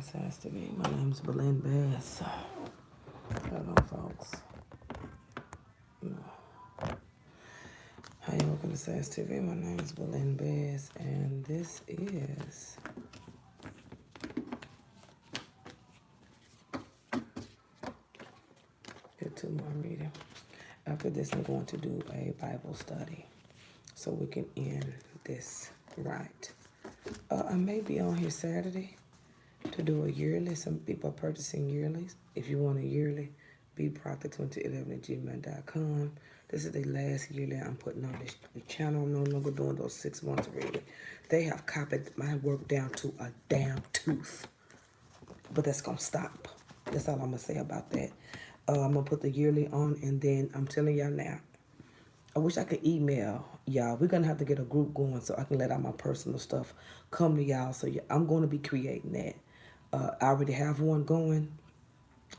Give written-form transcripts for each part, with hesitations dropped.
Besides TV, my name's Belen Bass. Hold on, folks. How you welcome to SAS TV? My name is Belen Bass, and this is get two more reading. After this, I'm going to do a Bible study, so we can end this right. I may be on here Saturday to do a yearly. Some people are purchasing yearlies. If you want a yearly, bproctor2011@gmail.com. This is the last yearly I'm putting on this channel. I'm no longer doing those 6 months reading. They have copied my work down to a damn tooth. But that's going to stop. That's all I'm going to say about that. I'm going to put the yearly on, and then I'm telling y'all now, I wish I could email y'all. We're going to have to get a group going so I can let all my personal stuff come to y'all. So I'm going to be creating that. I already have one going,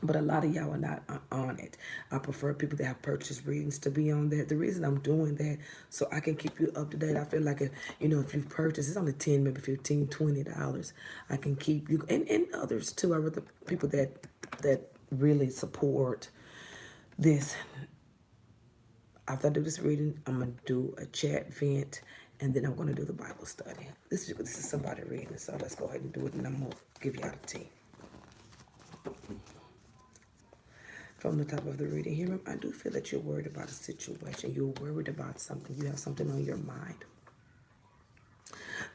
but a lot of y'all are not on it. I prefer people that have purchased readings to be on there. The reason I'm doing that, so I can keep you up to date. I feel like, if you've purchased, it's only $10, maybe $15, $20. I can keep you, and others too. I rather people that really support this. After I do this reading, I'm going to do a chat vent, and then I'm going to do the Bible study. This is somebody reading, so let's go ahead and do it, and I'm going to give y'all the tea. From the top of the reading here, I do feel that you're worried about a situation. You're worried about something. You have something on your mind.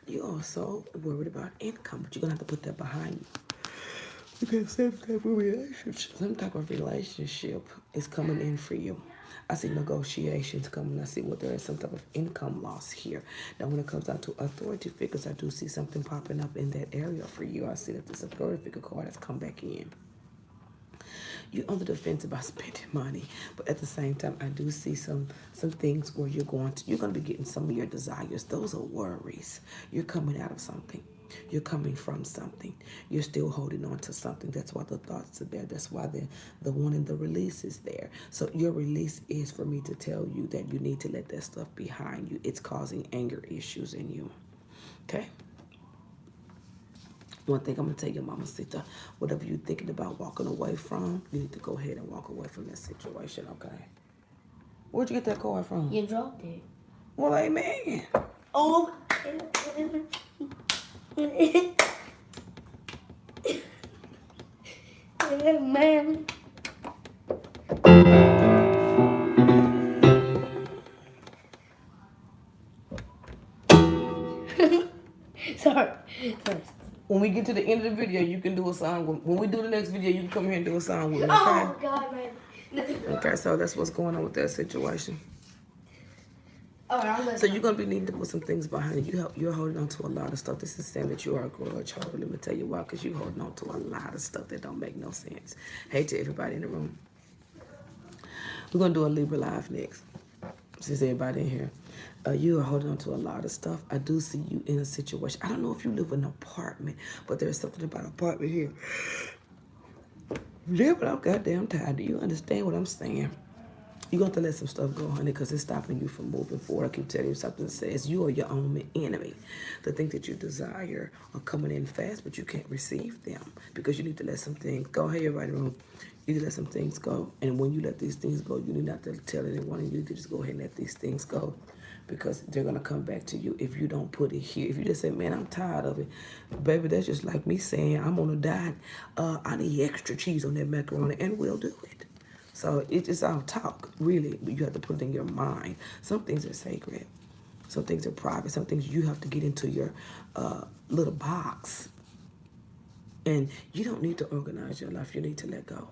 You're also worried about income, but you're going to have to put that behind you. Because some type of relationship is coming in for you. I see negotiations coming. I see what there is some type of income loss here. Now, when it comes down to authority figures, I do see something popping up in that area for you. I see that this authority figure card has come back in. You're on the fence about spending money, but at the same time, I do see some things where you're going to be getting some of your desires. Those are worries. You're coming out of something. You're coming from something. You're still holding on to something. That's why the thoughts are there. That's why the one in the release is there. So your release is for me to tell you that you need to let that stuff behind you. It's causing anger issues in you. Okay? One thing I'm going to tell you, Mama Sita, whatever you're thinking about walking away from, you need to go ahead and walk away from that situation, okay? Where'd you get that card from? You dropped it. Well, amen. Oh. Man. Sorry. When we get to the end of the video, you can do a song. When we do the next video, you can come here and do a song with me, okay? Oh, God, man. Okay, so that's what's going on with that situation. So you're going to be needing to put some things behind you. You're holding on to a lot of stuff. This is saying that you are a grudge holder. Let me tell you why, because you're holding on to a lot of stuff that don't make no sense. Hey to everybody in the room. We're going to do a Libra Live next, since everybody in here. You are holding on to a lot of stuff. I do see you in a situation. I don't know if you live in an apartment, but there's something about an apartment here. Yeah, but I'm goddamn tired. Do you understand what I'm saying? You're going to have to let some stuff go, honey, because it's stopping you from moving forward. I keep telling you something that says you are your own enemy. The things that you desire are coming in fast, but you can't receive them because you need to let some things go. Hey, everybody, room. You need to let some things go. And when you let these things go, you need not to tell anyone. You need to just go ahead and let these things go because they're going to come back to you if you don't put it here. If you just say, man, I'm tired of it. Baby, that's just like me saying, I'm on a diet. I need extra cheese on that macaroni, and we'll do it. So it's just all talk, really. But you have to put it in your mind. Some things are sacred. Some things are private. Some things you have to get into your little box. And you don't need to organize your life. You need to let go.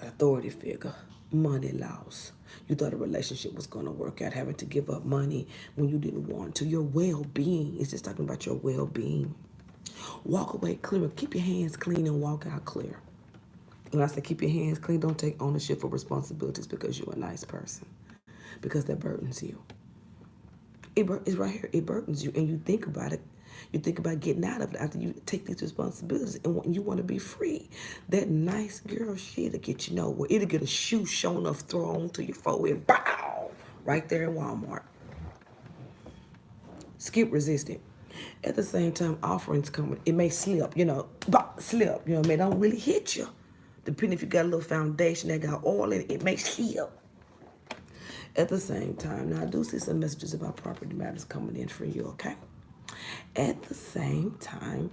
Authority figure, money loss. You thought a relationship was going to work out, having to give up money when you didn't want to. Your well-being. It's just talking about your well-being. Walk away clear. Keep your hands clean and walk out clear. When I say keep your hands clean, don't take ownership for responsibilities because you're a nice person. Because that burdens you. It's right here. It burdens you. And you think about it. You think about getting out of it after you take these responsibilities and you want to be free. That nice girl shit'll get you nowhere. It'll get a shoe showing up thrown to your forehead. Bow! Right there in Walmart. Skip resisted. At the same time, offerings coming, it may slip, slip, it may don't really hit you. Depending if you got a little foundation that got oil in it, it may slip. At the same time, now I do see some messages about property matters coming in for you, okay? At the same time,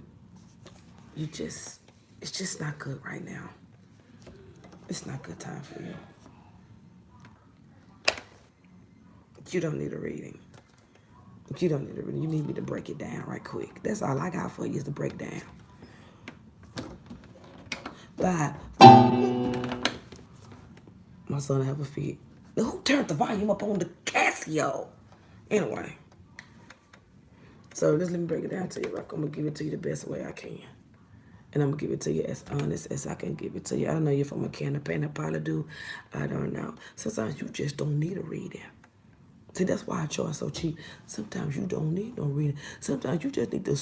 it's just not good right now. It's not a good time for you. You don't need a reading. You don't need a reading. You need me to break it down right quick. That's all I got for you is to break down. 5. My son have a fit. Who turned the volume up on the Casio? Anyway. So just let me break it down to you. I'm going to give it to you the best way I can. And I'm going to give it to you as honest as I can give it to you. I don't know if I'm a can of paint. I probably do. I don't know. Sometimes you just don't need a reading. See, that's why I charge so cheap. Sometimes you don't need no reading. Sometimes you just need to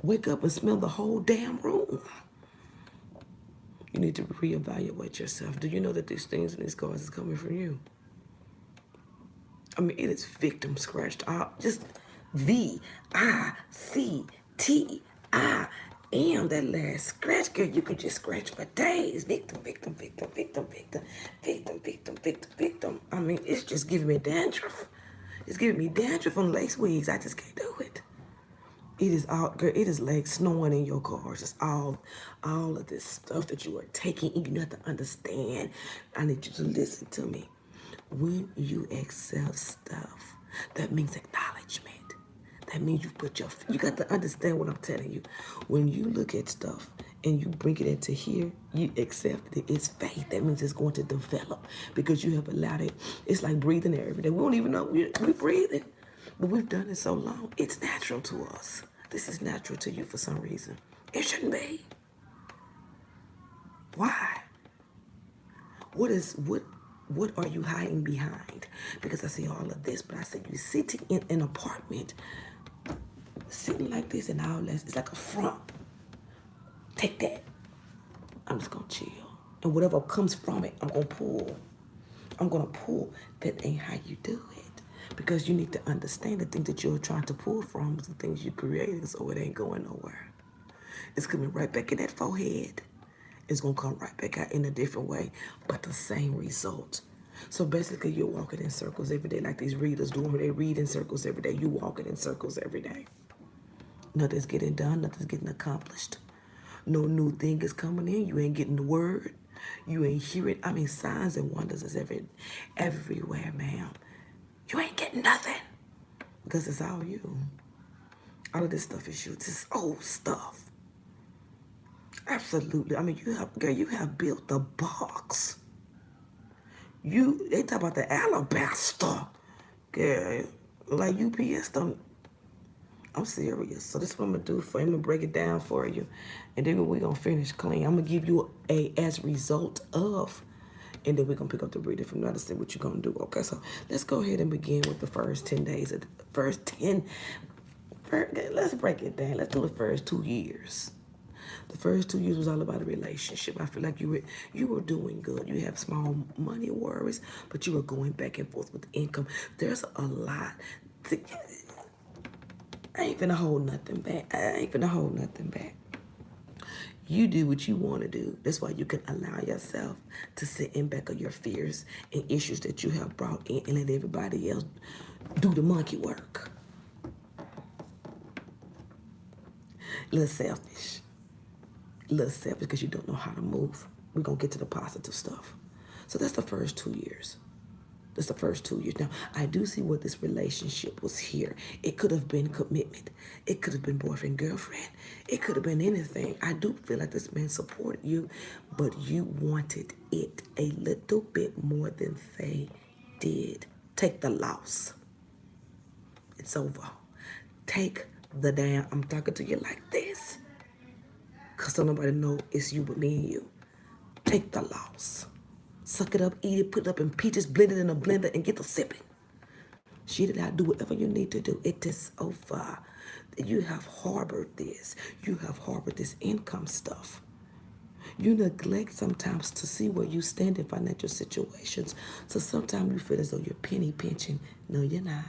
wake up and smell the whole damn room. You need to reevaluate yourself. Do you know that these things and these cards is coming from you? I mean, it is victim scratched out. Just V-I-C-T-I-M. That last scratch, girl, you could just scratch for days. Victim, victim, victim, victim, victim, victim, victim, victim, victim. I mean, it's just giving me dandruff. It's giving me dandruff on lace wigs. I just can't do it. It is all, girl, it is like snowing in your cars. It's all of this stuff that you are taking, and you have to understand. I need you to listen to me. When you accept stuff, that means acknowledgement. That means you got to understand what I'm telling you. When you look at stuff and you bring it into here, you accept it. It's faith. That means it's going to develop because you have allowed it. It's like breathing air every day. We don't even know we breathe it, but we've done it so long. It's natural to us. This is natural to you for some reason. It shouldn't be. Why? What are you hiding behind? Because I see all of this, but I see you sitting in an apartment, sitting like this and all that. It's like a front. Take that. I'm just gonna chill. And whatever comes from it, I'm gonna pull. I'm gonna pull. That ain't how you do it. Because you need to understand the things that you're trying to pull from is the things you created, so it ain't going nowhere. It's coming right back in that forehead. It's going to come right back out in a different way, but the same result. So basically, you're walking in circles every day like these readers do. When they read in circles every day, you walking in circles every day. Nothing's getting done. Nothing's getting accomplished. No new thing is coming in. You ain't getting the word. You ain't hearing. I mean, signs and wonders is everywhere, ma'am. You ain't getting nothing because it's all you. All of this stuff is you. This is old stuff. Absolutely. I mean, you have built the box. They talk about the alabaster. Girl, like UPS don't. I'm serious. So this is what I'm going to do for you. I'm going to break it down for you. And then we're going to finish clean. I'm going to give you a as result of. And then we're going to pick up the reading from there to see what you're going to do. Okay, so let's go ahead and begin with the first 10 days. Let's break it down. Let's do the first 2 years. The first 2 years was all about a relationship. I feel like you were doing good. You have small money worries, but you were going back and forth with income. There's a lot. I ain't finna hold nothing back. You do what you want to do. That's why you can allow yourself to sit in back of your fears and issues that you have brought in and let everybody else do the monkey work. A little selfish because you don't know how to move. We're going to get to the positive stuff. So that's the first 2 years. Now, I do see what this relationship was here. It could have been commitment. It could have been boyfriend, girlfriend. It could have been anything. I do feel like this man supported you, but you wanted it a little bit more than they did. Take the loss. It's over. Take the damn, I'm talking to you like this. Because don't nobody know it's you but me and you. Take the loss. Suck it up, eat it, put it up in peaches, blend it in a blender, and get the sipping. Shit it out, do whatever you need to do. It is over. You have harbored this. You have harbored this income stuff. You neglect sometimes to see where you stand in financial situations. So sometimes you feel as though you're penny pinching. No, you're not.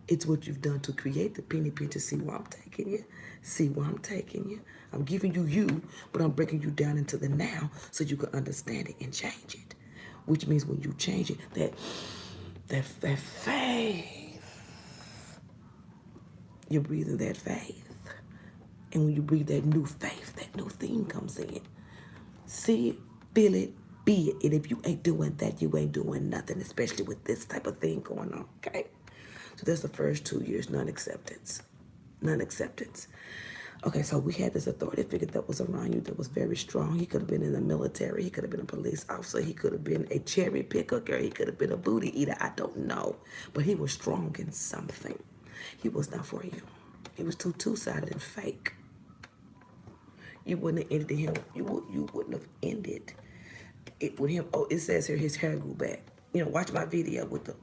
It's what you've done to create the penny pincher. See where I'm taking you? See where I'm taking you? I'm giving you you, but I'm breaking you down into the now so you can understand it and change it. Which means when you change it, that faith, you're breathing that faith. And when you breathe that new faith, that new thing comes in. See it, feel it, be it. And if you ain't doing that, you ain't doing nothing, especially with this type of thing going on, okay? So that's the first 2 years, non-acceptance. Non-acceptance. Okay, so we had this authority figure that was around you that was very strong. He could have been in the military. He could have been a police officer. He could have been a cherry picker, girl. He could have been a booty eater. I don't know. But he was strong in something. He was not for you. He was too two-sided and fake. You wouldn't have ended him. You wouldn't have ended it with him. Oh, it says here his hair grew back. Watch my video with the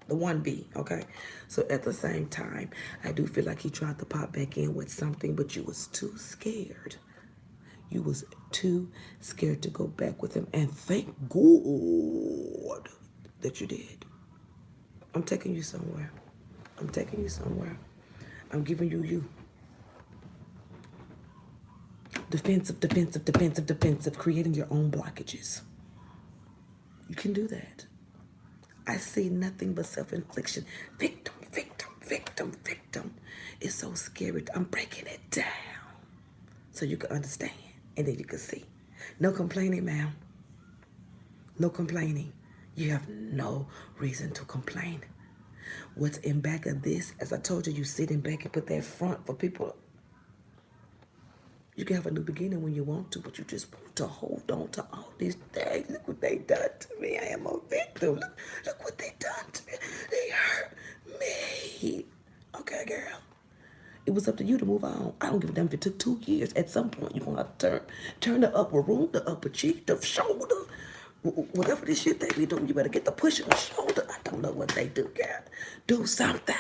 1B, okay? So at the same time, I do feel like he tried to pop back in with something, but you was too scared. You was too scared to go back with him. And thank God that you did. I'm taking you somewhere. I'm taking you somewhere. I'm giving you you. Defensive, defensive, defensive, defensive, creating your own blockages. You can do that. I see nothing but self-infliction. Victim, victim, victim, victim. It's so scary. I'm breaking it down so you can understand and then you can see. No complaining, ma'am. No complaining. You have no reason to complain. What's in back of this, as I told you, you sitting back and put that front for people. You can have a new beginning when you want to, but you just want to hold on to all these things. Look what they done to me. I am a victim. Look what they done to me. They hurt me. Okay, girl. It was up to you to move on. I don't give a damn if it took 2 years. At some point, you're going to turn the upper room, the upper cheek, the shoulder. Whatever this shit they be doing, you better get the push in the shoulder. I don't know what they do, girl. Do something.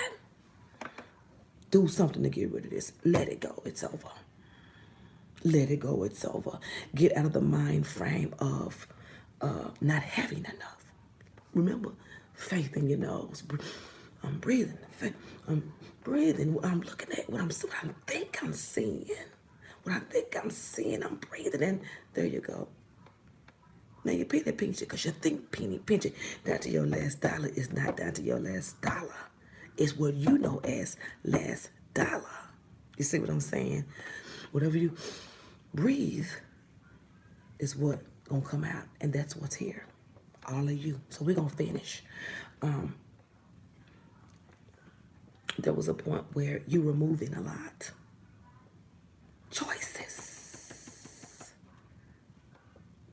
Do something to get rid of this. Let it go. It's over. Let it go. It's over. Get out of the mind frame of not having enough. Remember, faith in your nose. I'm breathing. I'm breathing. I'm looking at what I think I'm seeing. What I think I'm seeing, I'm breathing. And there you go. Now you penny pinch it because you think penny pinch it down to your last dollar is not down to your last dollar. It's what you know as last dollar. You see what I'm saying? Whatever you breathe is what gonna come out, and that's what's here. All of you. So we're gonna finish. There was a point where you were moving a lot. Choices.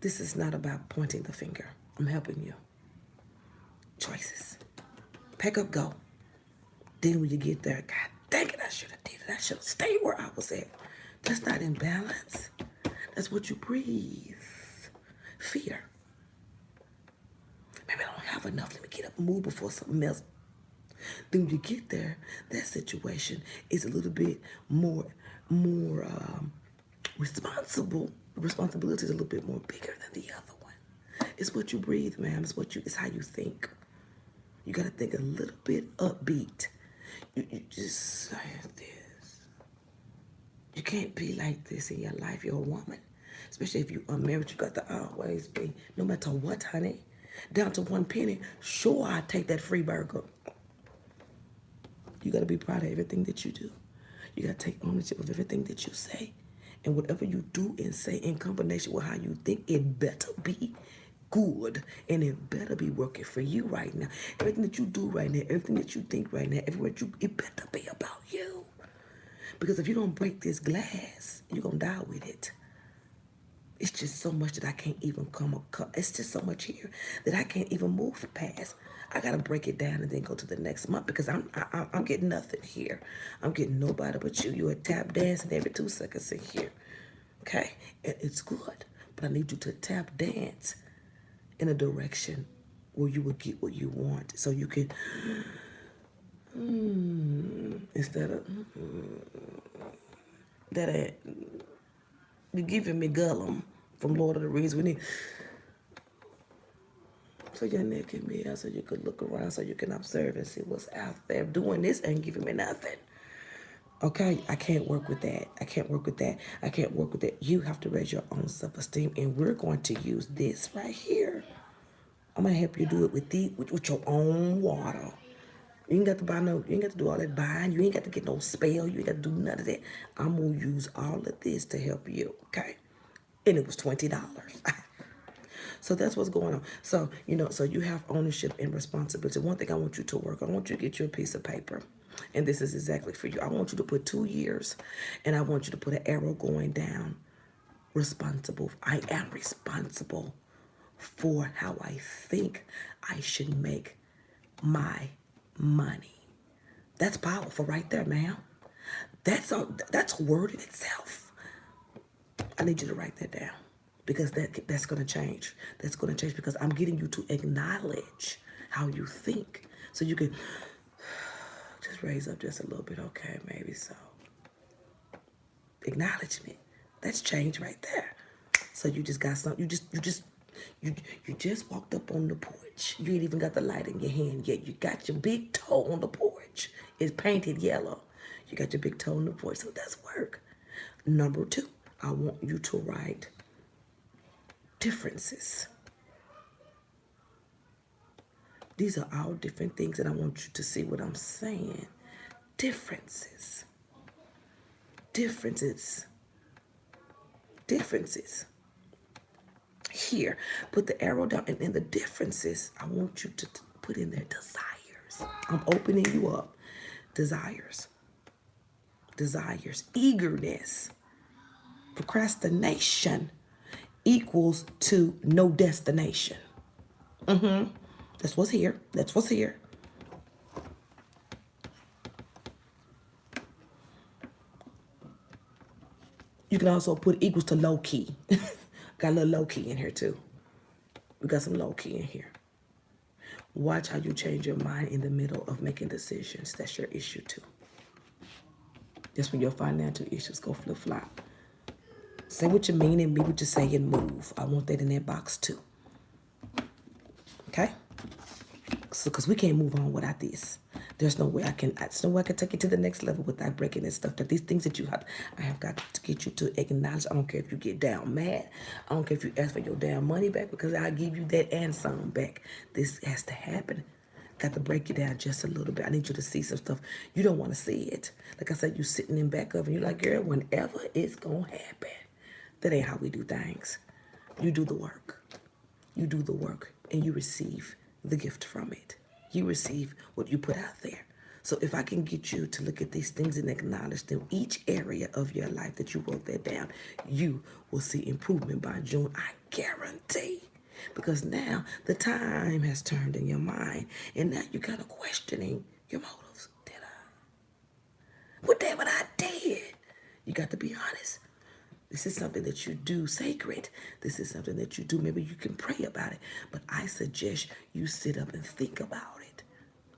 This is not about pointing the finger. I'm helping you. Choices. Pack up, go. Then when you get there, God dang it, I should have did it. I should have stayed where I was at. That's not imbalance. That's what you breathe. Fear. Maybe I don't have enough. Let me get up and move before something else. Then when you get there, that situation is a little bit more responsible. The responsibility is a little bit more bigger than the other one. It's what you breathe, ma'am. It's how you think. You got to think a little bit upbeat. You just say this. You can't be like this in your life. You're a woman. Especially if you're unmarried, you got to always be, no matter what, honey, down to 1 penny, sure, I'll take that free burger. You got to be proud of everything that you do. You got to take ownership of everything that you say. And whatever you do and say in combination with how you think, it better be good. And it better be working for you right now. Everything that you do right now, everything that you think right now, it better be about you. Because if you don't break this glass, you're going to die with it. It's just so much that I can't even it's just so much here that I can't even move past. I gotta break it down and then go to the next month because I'm getting nothing here. I'm getting nobody but you. You a tap dancing every 2 seconds in here, okay? And it's good, but I need you to tap dance in a direction where you will get what you want, so you can instead of that. You're giving me Gollum from Lord of the Rings. We need so your neck can be out, so you could look around, so you can observe and see what's out there. Doing this ain't giving me nothing. Okay, I can't work with that. I can't work with that. I can't work with that. You have to raise your own self-esteem, and we're going to use this right here. I'm gonna help you do it with your own water. You ain't got to buy no. You ain't got to do all that buying. You ain't got to get no spell. You ain't got to do none of that. I'm gonna use all of this to help you. Okay, and it was $20. So that's what's going on. So, so you have ownership and responsibility. One thing I want you to work on, I want you to get you a piece of paper. And this is exactly for you. I want you to put 2 years, and I want you to put an arrow going down. Responsible. I am responsible for how I think I should make my money. That's powerful right there, ma'am. That's a word in itself. I need you to write that down. Because that's going to change. That's going to change because I'm getting you to acknowledge how you think. So you can just raise up just a little bit. Okay, maybe so. Acknowledgement. That's change right there. So you just got something. You just walked up on the porch. You ain't even got the light in your hand yet. You got your big toe on the porch. It's painted yellow. You got your big toe on the porch. So that's work. Number 2, I want you to write differences. These are all different things, and I want you to see what I'm saying. Differences. Differences. Differences. Here, put the arrow down, and in the differences, I want you to put in there desires. I'm opening you up. Desires. Desires. Eagerness. Procrastination equals to no destination. That's what's here. That's what's here. You can also put equals to low key. Got a little low key in here too. We got some low key in here. Watch how you change your mind in the middle of making decisions. That's your issue too. That's when your financial issues go flip-flop. Say what you mean and be what you say and move. I want that in that box too. Okay? So, because we can't move on without this. There's no way I can take you to the next level without breaking this stuff. That these things that I have got to get you to acknowledge. I don't care if you get down mad. I don't care if you ask for your damn money back, because I'll give you that and some back. This has to happen. Got to break you down just a little bit. I need you to see some stuff. You don't want to see it. Like I said, you sitting in back of and you're like, girl, whenever it's going to happen. That ain't how we do things. You do the work. You do the work and you receive the gift from it. You receive what you put out there. So if I can get you to look at these things and acknowledge them, each area of your life that you wrote that down, you will see improvement by June. I guarantee. Because now the time has turned in your mind, and now you're kind of questioning your motives. Did I? What did what I did? You got to be honest. This is something that you do sacred. This is something that you do. Maybe you can pray about it. But I suggest you sit up and think about it.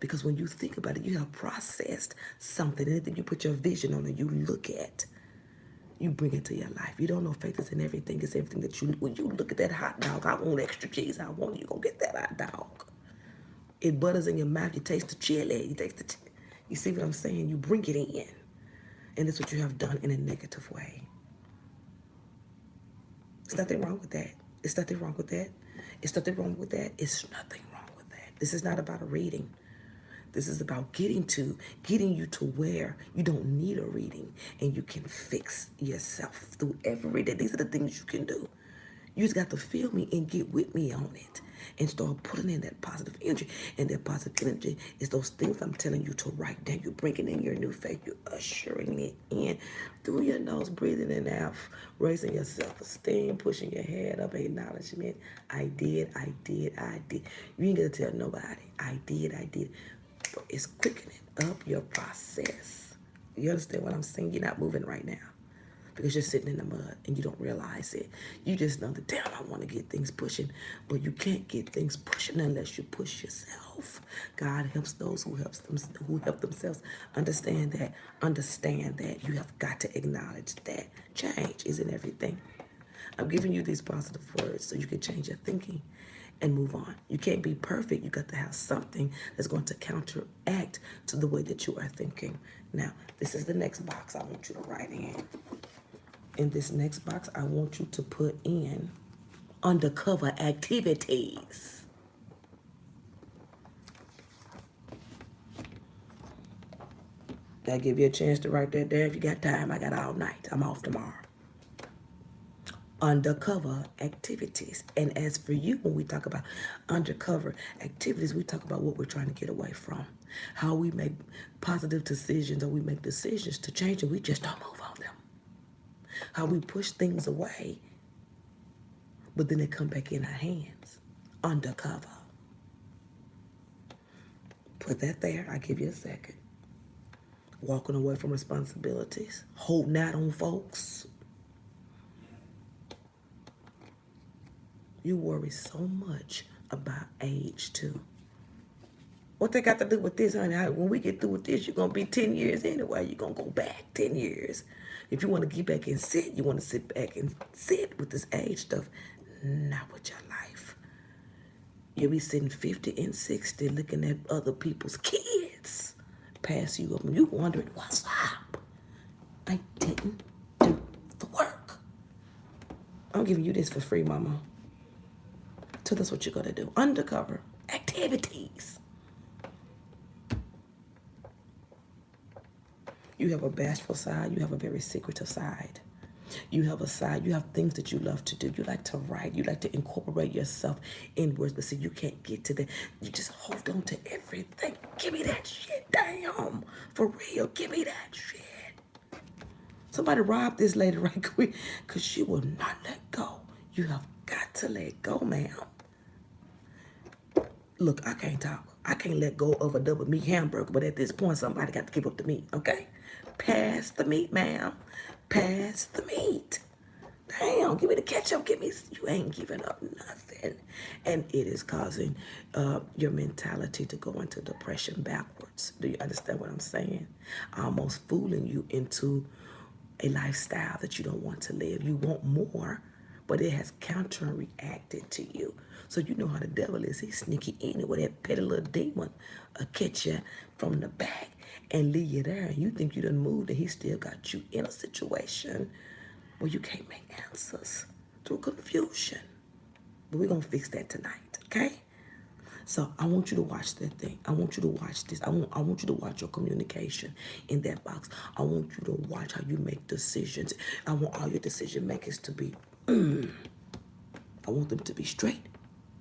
Because when you think about it, you have processed something. Anything you put your vision on and you look at, you bring it to your life. You don't know faith is in everything. It's everything that you, when you look at that hot dog, I want extra cheese. I want you. Go get that hot dog. It butters in your mouth. You taste the chili. You see what I'm saying? You bring it in. And that's what you have done in a negative way. There's nothing wrong with that. It's nothing wrong with that. It's nothing wrong with that. It's nothing wrong with that. This is not about a reading. This is about getting you to where you don't need a reading and you can fix yourself through every day. These are the things you can do. You just got to feel me and get with me on it and start putting in that positive energy. And that positive energy is those things I'm telling you to write down. You're bringing in your new faith. You're ushering it in through your nose, breathing in and out, raising your self-esteem, pushing your head up, acknowledgement. I did. You ain't got to tell nobody. I did. But it's quickening up your process. You understand what I'm saying? You're not moving right now. Because you're sitting in the mud and you don't realize it. You just know that, damn, I want to get things pushing. But you can't get things pushing unless you push yourself. God helps those who help themselves. Understand that. You have got to acknowledge that change isn't everything. I'm giving you these positive words so you can change your thinking and move on. You can't be perfect. You got to have something that's going to counteract to the way that you are thinking. Now, this is the next box I want you to write in. In this next box, I want you to put in undercover activities. I'll give you a chance to write that down if you got time. I got all night. I'm off tomorrow. Undercover activities. And as for you, when we talk about undercover activities, we talk about what we're trying to get away from. How we make positive decisions, or we make decisions to change and we just don't move on them. How we push things away, but then they come back in our hands. Undercover. Put that there. I'll give you a second. Walking away from responsibilities. Holding out on folks. You worry so much about age, too. What they got to do with this, honey? When we get through with this, you're going to be 10 years anyway. You're going to go back 10 years. If you want to get back and sit, you want to sit back and sit with this age stuff. Not with your life. You'll be sitting 50 and 60 looking at other people's kids pass you up. And you wondering, what's up? I didn't do the work. I'm giving you this for free, mama. So that's what you're going to do. Undercover activities. You have a bashful side. You have a very secretive side. You have a side. You have things that you love to do. You like to write. You like to incorporate yourself in words. But see, you can't get to that. You just hold on to everything. Give me that shit. Damn. For real. Give me that shit. Somebody rob this lady right quick because she will not let go. You have got to let go, ma'am. Look, I can't talk. I can't let go of a double meat hamburger, but at this point, somebody got to give up the meat, okay? Pass the meat, ma'am. Pass the meat. Damn, give me the ketchup. You ain't giving up nothing. And it is causing your mentality to go into depression backwards. Do you understand what I'm saying? Almost fooling you into a lifestyle that you don't want to live. You want more, but it has counteracted to you. So you know how the devil is. He's sneaky anyway. That petty little demon will catch you from the back and leave you there. And you think you done moved and he still got you in a situation where you can't make answers through confusion. But we're going to fix that tonight, okay? So I want you to watch that thing. I want you to watch this. I want you to watch your communication in that box. I want you to watch how you make decisions. I want all your decision makers to be, I want them to be straight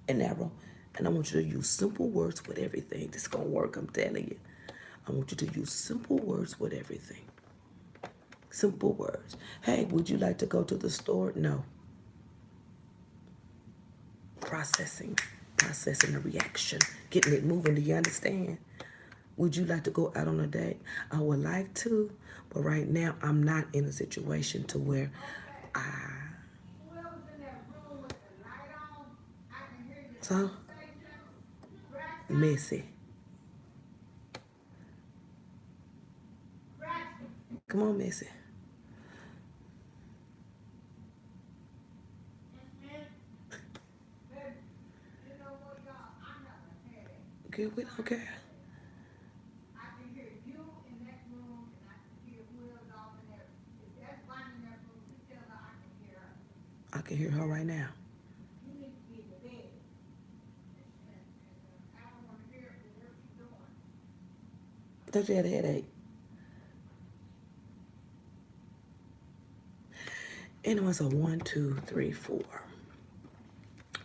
and narrow. And I want you to use simple words with everything. This is going to work, I'm telling you. I want you to use simple words with everything. Simple words. Hey, would you like to go to the store? No. Processing the reaction, getting it moving. Do you understand? Would you like to go out on a date? I would like to, but right now I'm not in a situation to where So, Missy. Come on, Missy. Good, we don't care. I can hear her right now. I thought you had a headache. Anyway, so 1, 2, 3, 4.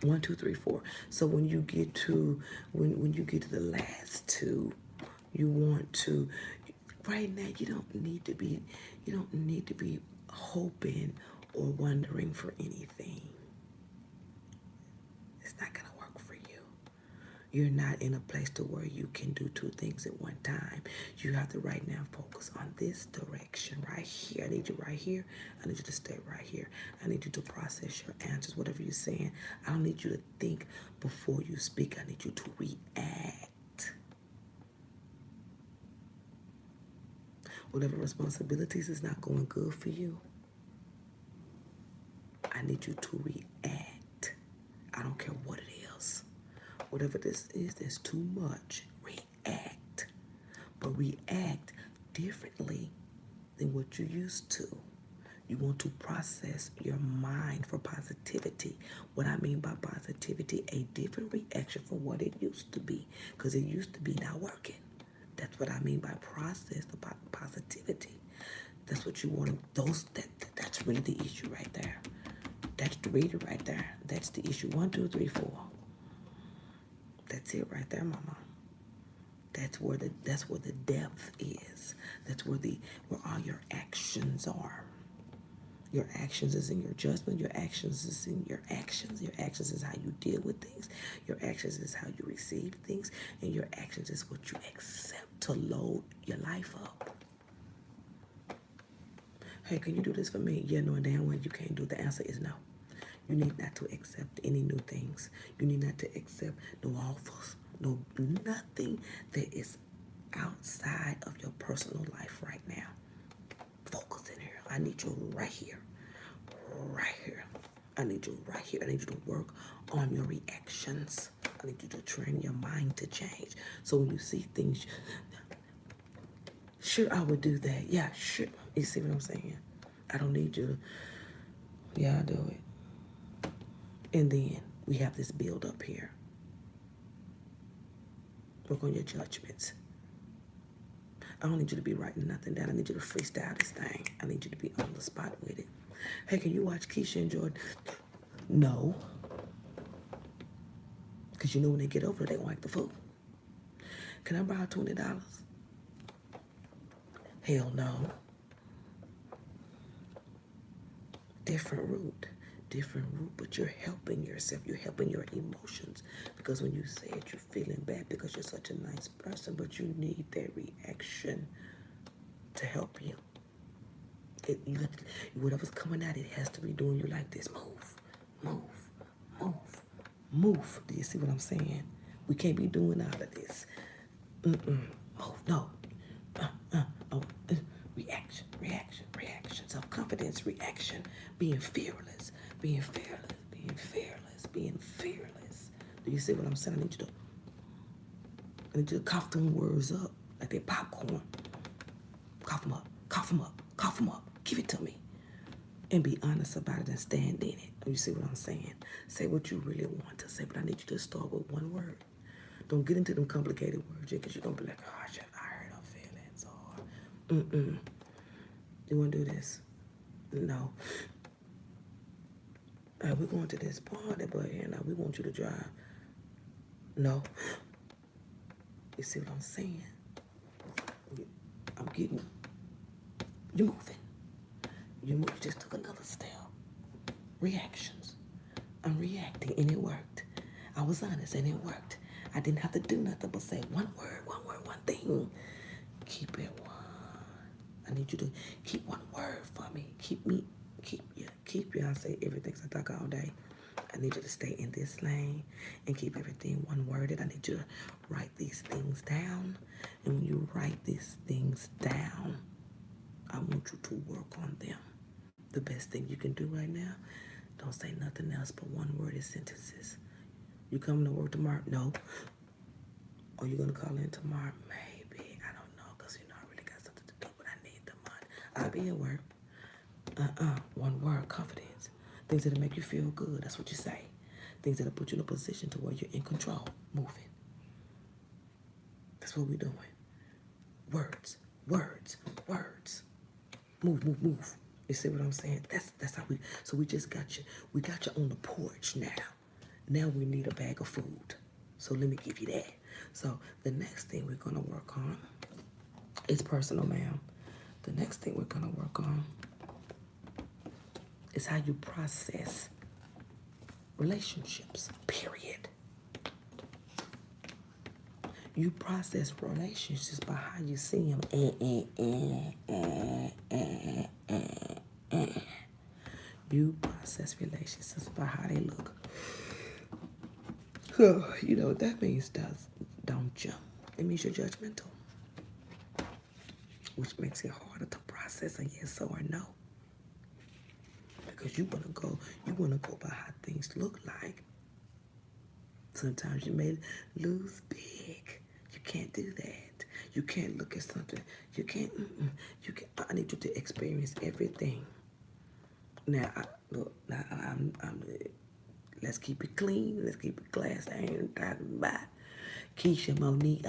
1, 2, 3, 4. So when you get to when you get to the last two, you want to. Right now, you don't need to be hoping or wondering for anything. It's not gonna work for you. You're not in a place to where you can do two things at one time. You have to right now focus on this direction right here. I need you right here. I need you to stay right here. I need you to process your answers, whatever you're saying. I don't need you to think before you speak. I need you to react. Whatever responsibilities is not going good for you, I need you to react. I don't care what it is. Whatever this is, there's too much. React. But react differently than what you used to. You want to process your mind for positivity. What I mean by positivity, a different reaction from what it used to be. Because it used to be not working. That's what I mean by process the positivity. That's what you want. That's really the issue right there. That's the reader right there. That's the issue. 1, 2, 3, 4. That's it right there, mama. That's where the depth is. That's where all your actions are. Your actions is in your judgment. Your actions is in your actions. Your actions is how you deal with things. Your actions is how you receive things. And your actions is what you accept to load your life up. Hey, can you do this for me? Yeah, no, damn well you can't do it. The answer is no. You need not to accept any new things. You need not to accept no offers, nothing that is outside of your personal life right now. Focus in here. I need you right here. Right here. I need you right here. I need you to work on your reactions. I need you to train your mind to change. So when you see things, sure, I would do that. Yeah, sure. You see what I'm saying? I don't need you to, yeah, I do it. And then we have this build up here. Work on your judgments. I don't need you to be writing nothing down. I need you to freestyle this thing. I need you to be on the spot with it. Hey, can you watch Keisha and Jordan? No. Because you know when they get over it, they won't like the food. Can I borrow $20? Hell no. Different route, but you're helping yourself. You're helping your emotions. Because when you say it, you're feeling bad because you're such a nice person, but you need that reaction to help you. Whatever's coming out, it has to be doing you like this. Move. Do you see what I'm saying? We can't be doing all of this. Move. No. Reaction. Self-confidence, reaction. Being fearless. Do you see what I'm saying? I need you to cough them words up like they popcorn. Cough them up. Give it to me. And be honest about it and stand in it. You see what I'm saying? Say what you really want to say, but I need you to start with one word. Don't get into them complicated words because you're going to be like, oh, shit, I hurt her feelings. Or, You want to do this? No. We're going to this party, but we want you to drive. No. You see what I'm saying? You're moving. You just took another step. Reactions. I'm reacting and it worked. I was honest and it worked. I didn't have to do nothing but say one word, one thing. Keep it one. I need you to keep one word for me. Keep you. I say everything 'cause I talk all day. I need you to stay in this lane and keep everything one worded. I need you to write these things down. And when you write these things down, I want you to work on them. The best thing you can do right now, don't say nothing else but one worded sentences. You coming to work tomorrow? No. Are you going to call in tomorrow? Maybe. I don't know because, I really got something to do, but I need the money. I'll be at work. One word, confidence. Things that'll make you feel good. That's what you say. Things that'll put you in a position to where you're in control. Moving. That's what we're doing. Words. Move. You see what I'm saying? That's how so we just got you. We got you on the porch now. Now we need a bag of food. So let me give you that. So the next thing we're going to work on is personal, ma'am. The next thing we're going to work on is how you process relationships, period. You process relationships by how you see them. You process relationships by how they look. So, you know what that means, don't you? It means you're judgmental, which makes it harder to process a yes or a no. Because you wanna go by how things look like Sometimes you may lose big. You can't do that. You can't look at something. You can't. You can. I need you to experience everything. Now, look. Now, let's keep it clean. Let's keep it classy. I ain't talking about Keisha Monique.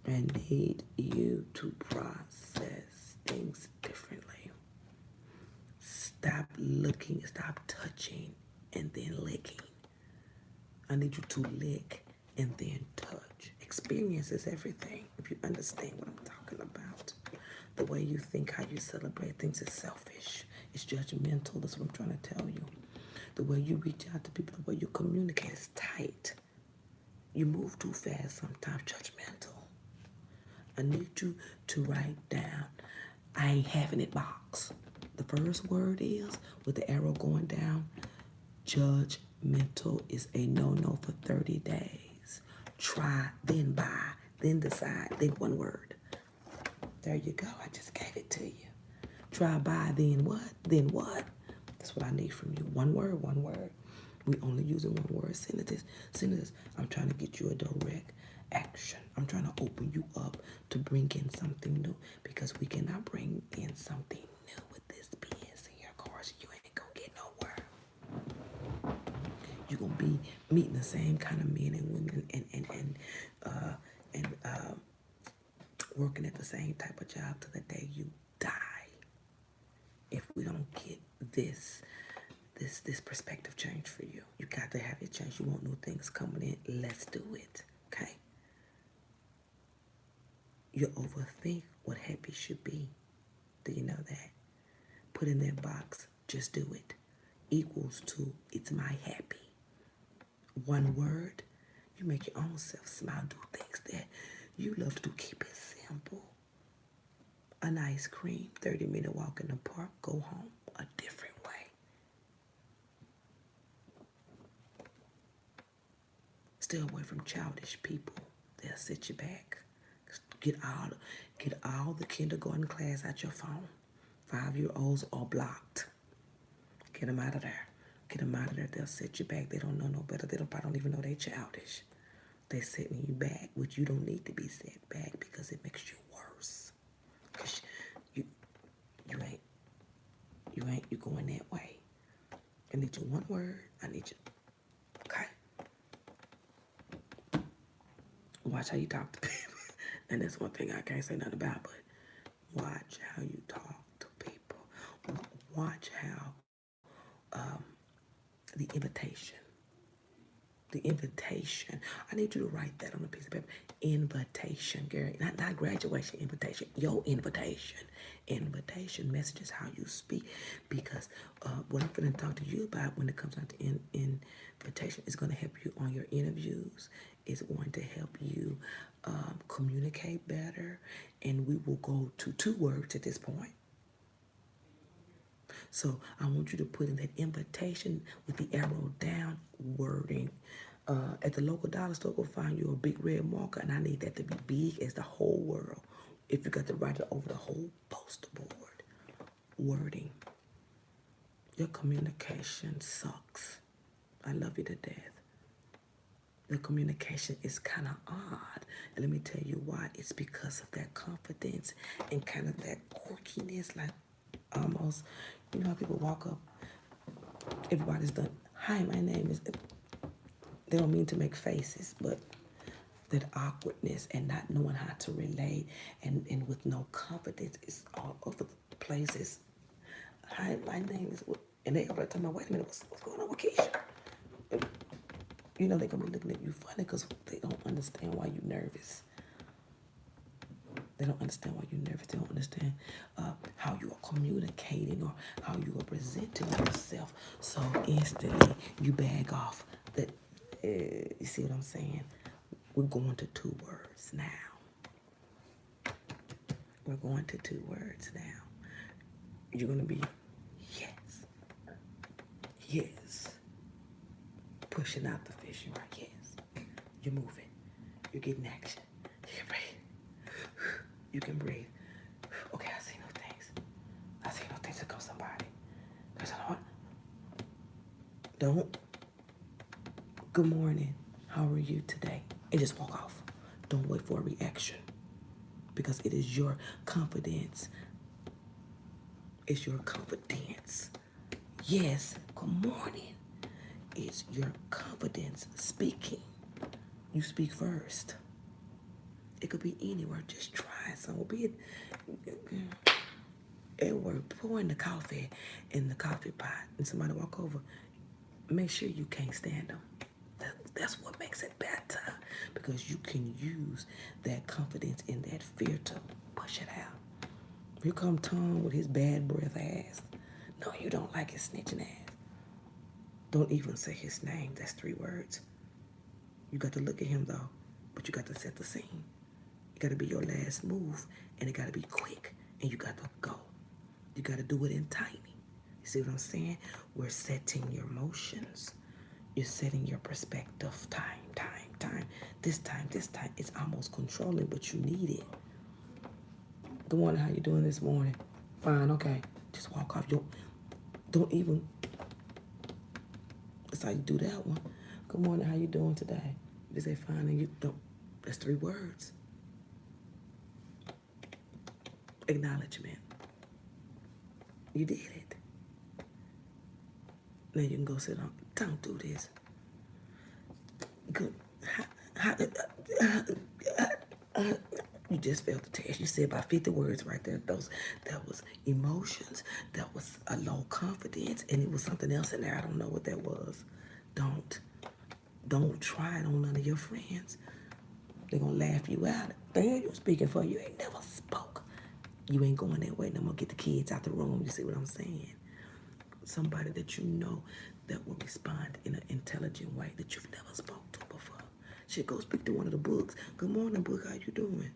I need you to process things differently. Stop looking. Stop touching, and then licking. I need you to lick and then touch. Experience is everything. If you understand what I'm talking about. The way you think, how you celebrate things is selfish. It's judgmental. That's what I'm trying to tell you. The way you reach out to people, the way you communicate is tight. You move too fast sometimes, judgmental. I need you to write down, I ain't having it box. The first word is, with the arrow going down, judgmental is a no-no for 30 days. Try, then buy, then decide, then one word. There you go. I just gave it to you. Try, buy, then what? Then what? That's what I need from you. One word, one word. We only using one word sentences. I'm trying to get you a direct action. I'm trying to open you up to bring in something new, because we cannot bring in something new with this BS in your course. You ain't gonna get nowhere. You're gonna be meeting the same kind of men and women and working at the same type of job to the day you die. If we don't get this perspective change for you, you got to have it change. You want new things coming in, let's do it. Okay? You overthink what happy should be. Do you know that? Put in that box, just do it. Equals to, it's my happy. One word, you make your own self smile, do things that you love to do. Keep it simple. An ice cream, 30-minute walk in the park, go home a different way. Stay away from childish people. They'll sit you back. Get all the kindergarten class out your phone. 5-year-olds are blocked. Get them out of there. Get them out of there. They'll set you back. They don't know no better. They probably don't even know they're childish. They're setting you back, which you don't need to be set back, because it makes you worse. Because you going that way. I need you one word. I need you. Okay. Watch how you talk to people. And that's one thing I can't say nothing about, but watch how you talk to people. Watch how the invitation. I need you to write that on a piece of paper. Invitation, Gary. Not graduation, invitation. Your invitation. Invitation messages how you speak. Because what I'm going to talk to you about when it comes down to invitation is going to help you on your interviews. It's going to help you communicate better. And we will go to 2 words at this point. So I want you to put in that invitation with the arrow down wording. At the local dollar store, go find you a big red marker, and I need that to be big as the whole world. If you got to write it over the whole poster board. Wording. Your communication sucks. I love you to death. The communication is kind of odd. And let me tell you why. It's because of that confidence and kind of that quirkiness, like almost, you know how people walk up, everybody's done, hi, my name is, they don't mean to make faces, but that awkwardness and not knowing how to relate and with no confidence is all over the places. Hi, my name is, and they over talking about, wait a minute, what's going on with Keisha? And, you know, they're going to be looking at you funny because they don't understand why you're nervous. They don't understand why you're nervous. They don't understand how you are communicating or how you are presenting yourself. So instantly you bag off. That you see what I'm saying? We're going to 2 words now. We're going to 2 words now. You're going to be yes. Yes. Pushing out the fishing rod. Yes. You're moving. You're getting action. You can breathe. You can breathe. Okay, I see no things. I see no things to go somebody. Because I don't. Good morning. How are you today? And just walk off. Don't wait for a reaction because it is your confidence. It's your confidence. Yes, good morning. It's your confidence speaking. You speak first. It could be anywhere. Just try somewhere. Be it at work, pouring the coffee in the coffee pot and somebody walk over. Make sure you can't stand them. That's what makes it better because you can use that confidence and that fear to push it out. Here come Tom with his bad breath ass. No, you don't like his snitching ass. Don't even say his name. That's 3 words. You got to look at him though, but you got to set the scene. It got to be your last move, and it got to be quick, and you got to go. You got to do it in timing. You see what I'm saying? We're setting your motions. You're setting your perspective. Time. This time. It's almost controlling, but you need it. Good morning. How you doing this morning? Fine. Okay. Just walk off. Don't even. That's how you do that one. Good morning. How you doing today? You say fine, and you don't. That's 3 words. Acknowledgement. You did it. Now you can go sit down. Don't do this. Good. You just failed the test. You said about 50 words right there. That was emotions. That was a low confidence, and it was something else in there. I don't know what that was. Don't try it on none of your friends. They're gonna laugh you out. The hell you speaking for? You ain't never spoke. You ain't going that way. And I'm gonna get the kids out the room. You see what I'm saying? Somebody that you know that will respond in an intelligent way that you've never spoke to before. Should go speak to one of the books. Good morning, book. How you doing?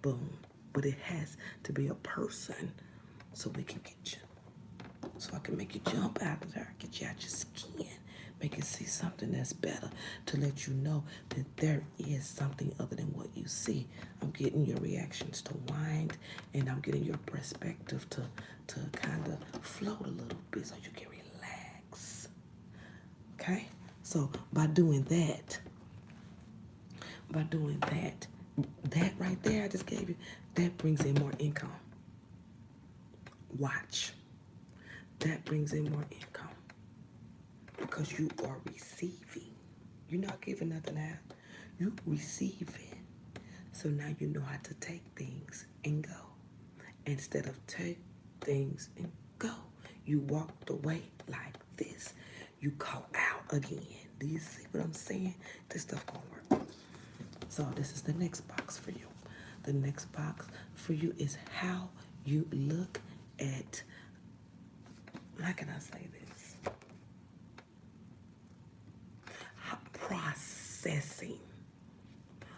Boom. But it has to be a person so we can get you. So I can make you jump out of there, get you out your skin, make you see something that's better, to let you know that there is something other than what you see. I'm getting your reactions to wind, and I'm getting your perspective to kind of float a little bit so you can relax. Okay? So by doing that right there I just gave you, that brings in more income. Watch. That brings in more income because you are receiving. You're not giving nothing out. You receiving. So now you know how to take things and go. Instead of take things and go, you walked away like this. You call out again. Do you see what I'm saying? This stuff gonna work. So this is the next box for you. The next box for you is how you look at, how can I say this? Processing.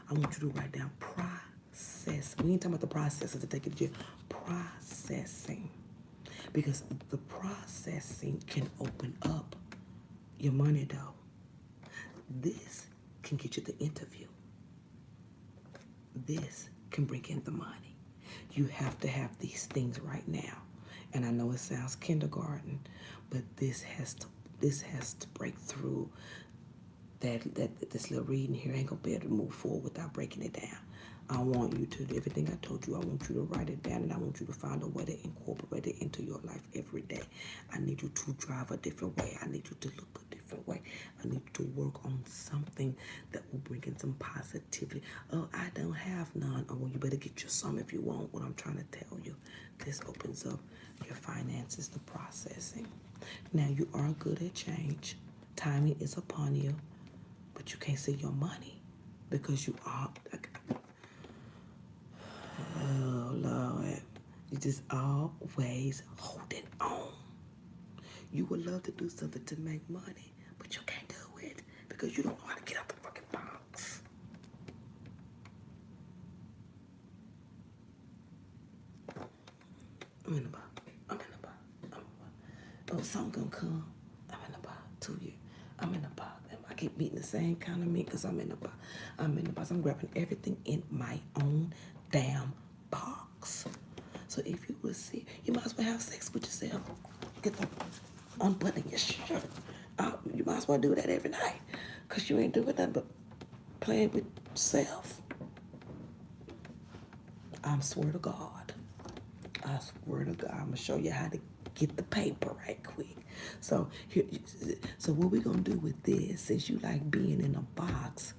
I want you to write down process. We ain't talking about the processes to take it to jail. Processing. Because the processing can open up your money though. This can get you the interview. This can bring in the money. You have to have these things right now. And I know it sounds kindergarten, but this has to break through that this little reading here ain't gonna be able to move forward without breaking it down. I want you to, everything I told you, I want you to write it down, and I want you to find a way to incorporate it into your life every day. I need you to drive a different way. I need you to look a different way. I need you to work on something that will bring in some positivity. Oh, I don't have none. Oh, well, you better get you some if you want what I'm trying to tell you. This opens up your finances, the processing. Now, you are good at change. Timing is upon you, but you can't see your money because you are... Oh, Lord. You just always holding on. You would love to do something to make money, but you can't do it because you don't know how to get out the fucking box. I'm in the box. Oh, something gonna come. I'm in the box. 2 years. I'm in the box. I keep beating the same kind of meat because I'm in the box. I'm grabbing everything in my own damn box. So if you would see, you might as well have sex with yourself. Get the unbuttoning your shirt. You might as well do that every night, because you ain't doing nothing but playing with self. I swear to God. I swear to God, I'm gonna show you how to get the paper right quick. So here, so what we gonna do with this? Since you like being in a box,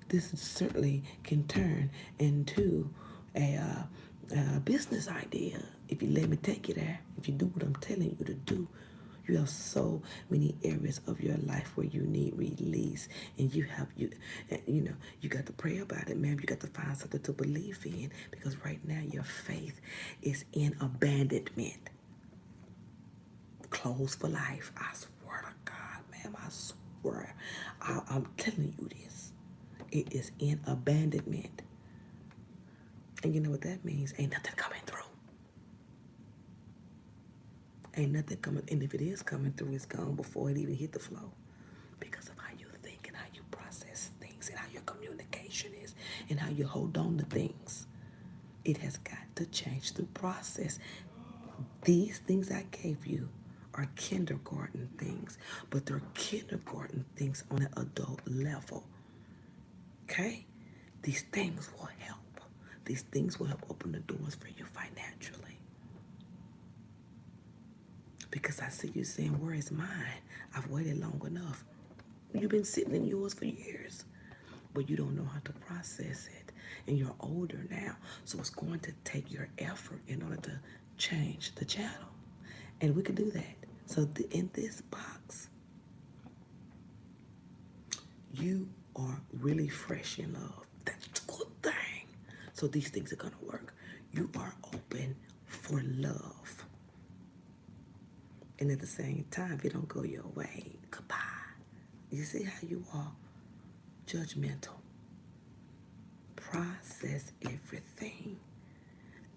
this certainly can turn into a business idea if you let me take you there. If you do what I'm telling you to do. You have so many areas of your life where you need release, and you know, you got to pray about it, ma'am. You got to find something to believe in, because right now your faith is in abandonment, closed for life. I swear to God, ma'am. I swear, I'm telling you this. It is in abandonment, and you know what that means? Ain't nothing coming through. Ain't nothing coming, and if it is coming through, it's gone before it even hit the flow. Because of how you think and how you process things and how your communication is and how you hold on to things. It has got to change through process. These things I gave you are kindergarten things, but they're kindergarten things on an adult level. Okay? These things will help. These things will help open the doors for you financially. Because I see you saying, where is mine? I've waited long enough. You've been sitting in yours for years, but you don't know how to process it. And you're older now, so it's going to take your effort in order to change the channel. And we can do that. So in this box, you are really fresh in love. That's a good thing. So these things are going to work. You are open for love. And at the same time, if it don't go your way, goodbye. You see how you are judgmental. Process everything.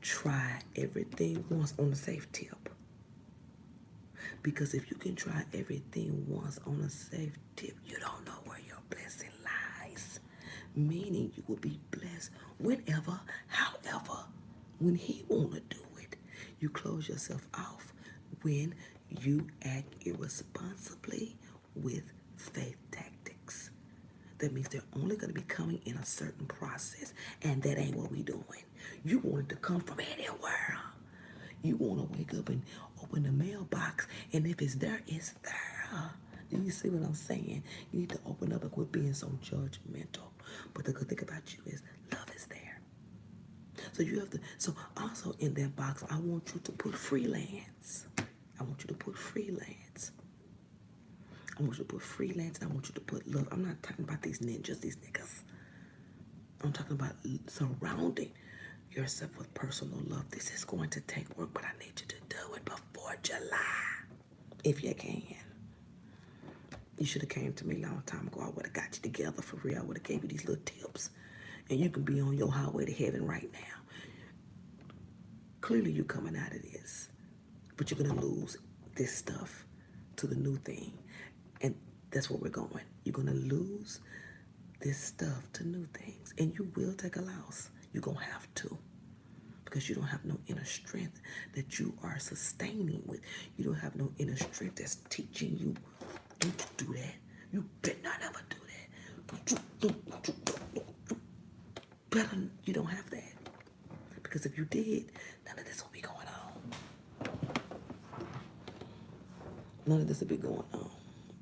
Try everything once on a safe tip. Because if you can try everything once on a safe tip, you don't know where your blessing lies. Meaning you will be blessed whenever, however, when he want to do it. You close yourself off when you act irresponsibly with faith tactics. That means they're only going to be coming in a certain process, and that ain't what we doing. You want it to come from anywhere. You want to wake up and open the mailbox, and if it's there, it's there. Do you see what I'm saying? You need to open up and quit being so judgmental. But the good thing about you is love is there. So you have to, so also in that box, I want you to put freelance. I want you to put freelance. I want you to put freelance, and I want you to put love. I'm not talking about these ninjas, these niggas. I'm talking about surrounding yourself with personal love. This is going to take work, but I need you to do it before July, if you can. You should have came to me a long time ago. I would have got you together for real. I would have gave you these little tips, and you can be on your highway to heaven right now. Clearly, you're coming out of this, but you're gonna lose this stuff to the new thing, and that's where we're going. You're gonna lose this stuff to new things, and you will take a loss. You're gonna have to, because you don't have no inner strength that you are sustaining with. You don't have no inner strength that's teaching you, don't you do that. You better not ever do that. Better, you don't have that. Because if you did, none of this will be going on. None of this will be going on.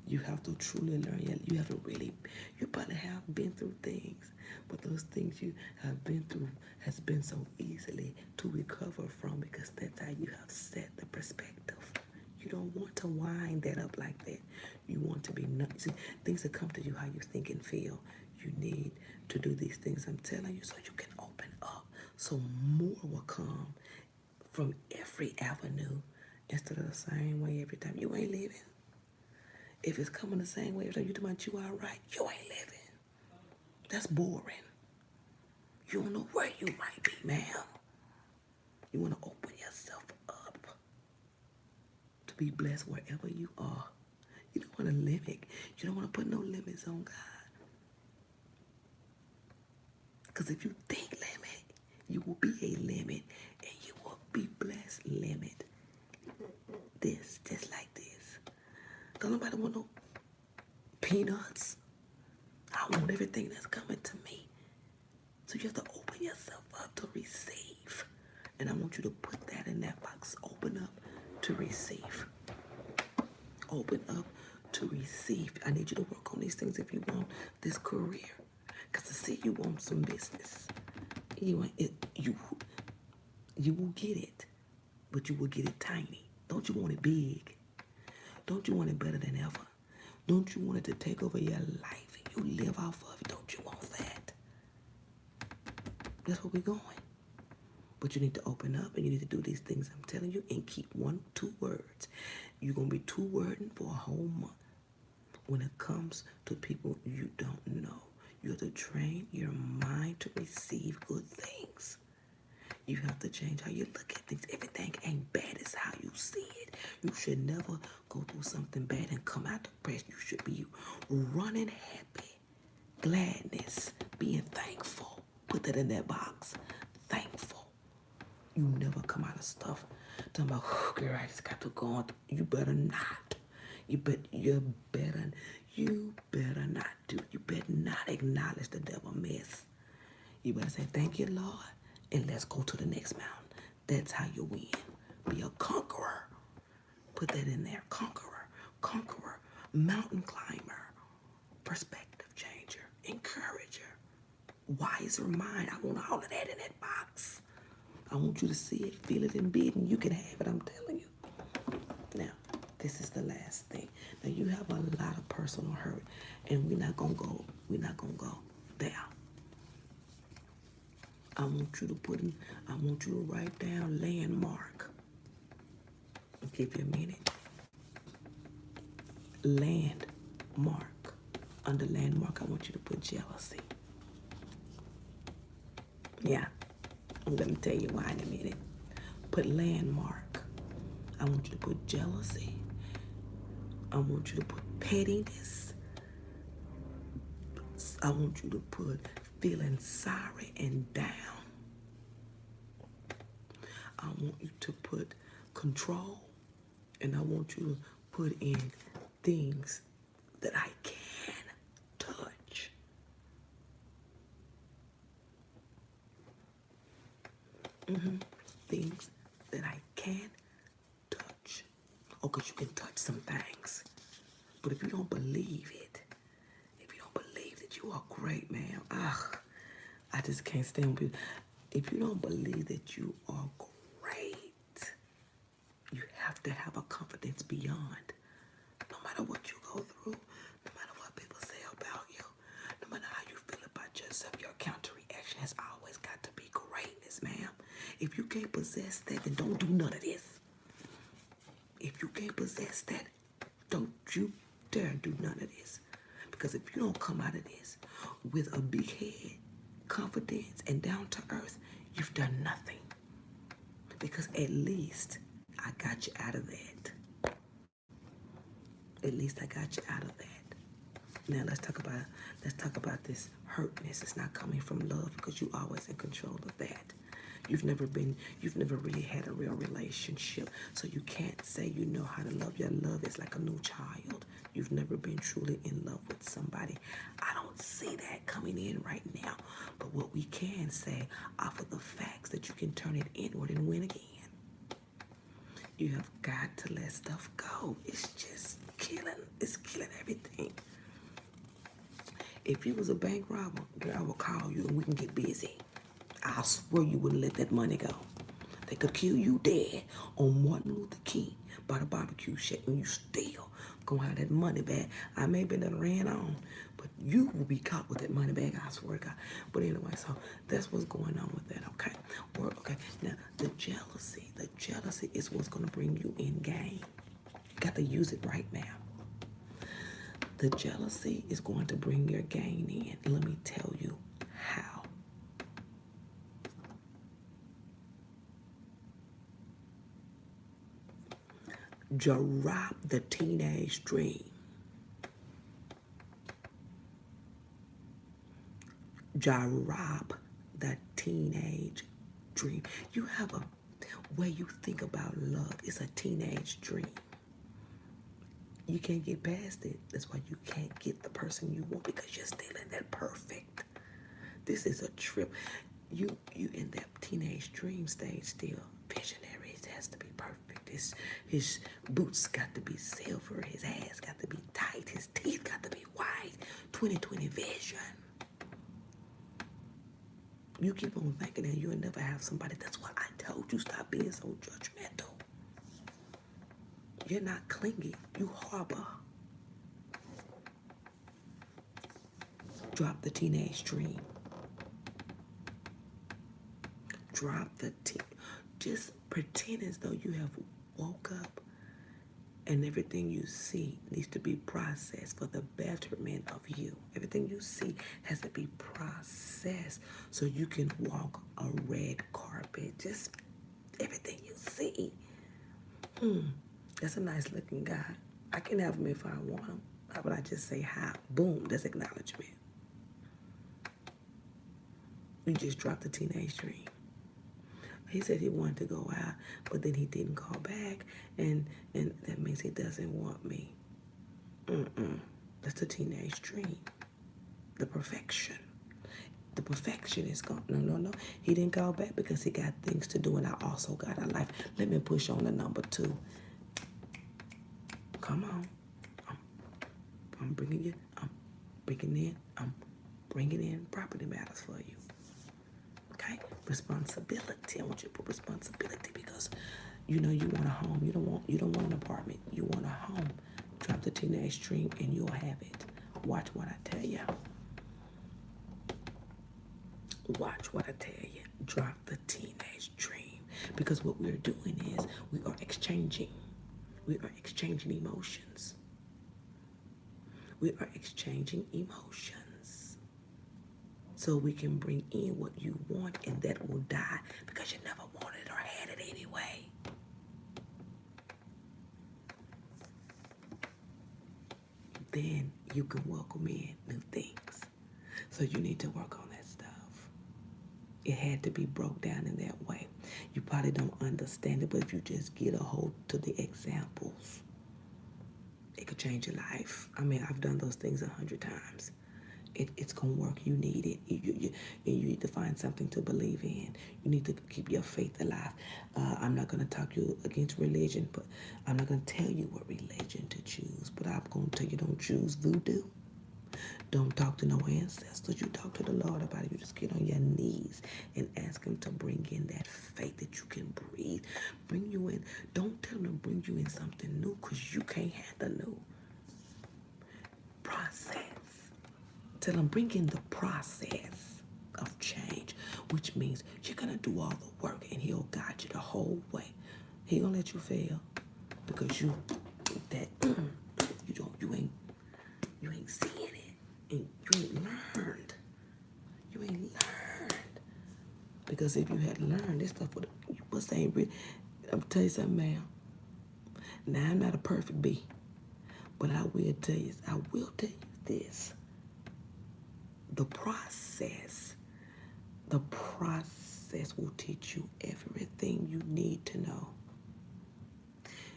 You have to truly learn. You have to really, you probably have been through things, but those things you have been through has been so easily to recover from, because that's how you have set the perspective. You don't want to wind that up like that. You want to be, see, things that come to you how you think and feel. You need to do these things I'm telling you so you can open up, so more will come from every avenue instead of the same way every time. You ain't living. If it's coming the same way every time you talking about you all right, you ain't living. That's boring. You don't know where you might be, ma'am. You want to open yourself up to be blessed wherever you are. You don't want to limit. You don't want to put no limits on God. Because if you think limit, you will be a limit, and you will be blessed limit. This, just like this. Don't nobody want no peanuts. I want everything that's coming to me. So you have to open yourself up to receive. And I want you to put that in that box. Open up to receive. Open up to receive. I need you to work on these things if you want this career. Because I see you want some business. You will get it, but you will get it tiny. Don't you want it big? Don't you want it better than ever? Don't you want it to take over your life and you live off of it? Don't you want that? That's where we're going. But you need to open up and you need to do these things I'm telling you and keep 1, 2 words. You're going to be 2-wording for a whole month. When it comes to people you don't know, you have to train your mind to receive good things. You have to change how you look at things. Everything ain't bad as how you see it. You should never go through something bad and come out depressed. You should be running happy, gladness, being thankful. Put that in that box. Thankful. You never come out of stuff talking about, oh, girl, I just got to go on. You better not. You better not do. You better not acknowledge the devil mess. You better say, thank you, Lord, and let's go to the next mountain. That's how you win. Be a conqueror. Put that in there. Conqueror. Conqueror. Mountain climber. Perspective changer. Encourager. Wiser mind. I want all of that in that box. I want you to see it, feel it, and be it, and you can have it, I'm telling you. Now, this is the last thing. Now, you have a lot of personal hurt, and we're not gonna go there. I want you to write down landmark. I'll give you a minute. Landmark. Under landmark, I want you to put jealousy. Yeah, I'm gonna tell you why in a minute. Put landmark. I want you to put jealousy. I want you to put pettiness. I want you to put feeling sorry and down. I want you to put control. And I want you to put in things that I can touch. Things that I can touch. Oh, because you can touch some things. But if you don't believe it, if you don't believe that you are great, man, I just can't stand people. If you don't believe that you are great, you have to have a confidence beyond. No matter what you go through, no matter what people say about you, no matter how you feel about yourself, your counter reaction has always got to be greatness, ma'am. If you can't possess that, then don't do none of this. If you can't possess that, don't you dare do none of this. Because if you don't come out of this with a big head, confidence, and down to earth, you've done nothing. Because at least I got you out of that. At least I got you out of that. Now let's talk about this hurtness. It's not coming from love because you're always in control of that. You've never really had a real relationship. So you can't say you know how to love. Your love is like a new child. You've never been truly in love with somebody. I don't see that coming in right now. But what we can say off of the facts that you can turn it inward and win again. You have got to let stuff go. It's just killing everything. If you was a bank robber, girl, I will call you and we can get busy. I swear you wouldn't let that money go. They could kill you dead on Martin Luther King by the barbecue shack and you still gonna have that money back. I may be done ran on, but you will be caught with that money back, I swear to God. But anyway, so that's what's going on with that, okay? Okay, now the jealousy is what's gonna bring you in gain. You got to use it right now. The jealousy is going to bring your gain in. Let me tell you how. Drop the teenage dream. Drop the teenage dream. You have a way you think about love. It's a teenage dream. You can't get past it. That's why you can't get the person you want, because you're still in that perfect. This is a trip. You in that teenage dream stage still. Visionary. It has to be perfect. His boots got to be silver. His ass got to be tight. His teeth got to be white. 20/20 vision. You keep on thinking that you'll never have somebody. That's why I told you, stop being so judgmental. You're not clingy. You harbor. Drop the teenage dream. Drop the just pretend as though you have woke up and everything you see needs to be processed for the betterment of you. Everything you see has to be processed so you can walk a red carpet. Just everything you see. That's a nice looking guy. I can have him if I want him. How about I just say hi? Boom, that's acknowledgement. You just dropped the teenage dream. He said he wanted to go out, but then he didn't call back, and that means he doesn't want me. That's the teenage dream. The perfection. The perfection is gone. No. He didn't call back because he got things to do, and I also got a life. Let me push on the number 2. Come on. I'm bringing you. I'm bringing in property matters for you. Okay? Responsibility. I want you to put responsibility because you know you want a home. You don't want an apartment. You want a home. Drop the teenage dream and you'll have it. Watch what I tell you. Watch what I tell you. Drop the teenage dream. Because what we're doing is we are exchanging. We are exchanging emotions. We are exchanging emotions. So we can bring in what you want, and that will die because you never wanted or had it anyway. Then you can welcome in new things. So you need to work on that stuff. It had to be broke down in that way. You probably don't understand it, but if you just get a hold to the examples, it could change your life. I mean, I've done those things 100 times. It's going to work. You need it. You need to find something to believe in. You need to keep your faith alive. I'm not going to talk you against religion, but I'm not going to tell you what religion to choose. But I'm going to tell you, don't choose voodoo. Don't talk to no ancestors. You talk to the Lord about it. You just get on your knees and ask him to bring in that faith that you can breathe. Bring you in. Don't tell him to bring you in something new because you can't handle new. Process. Tell him bring in the process of change, which means you're going to do all the work and he'll guide you the whole way. He gonna let you fail because you ain't seeing it and you ain't learned. You ain't learned. Because if you had learned this stuff, you must ain't really. I'm tell you something, ma'am. Now I'm not a perfect bee, but I will tell you this. The process will teach you everything you need to know.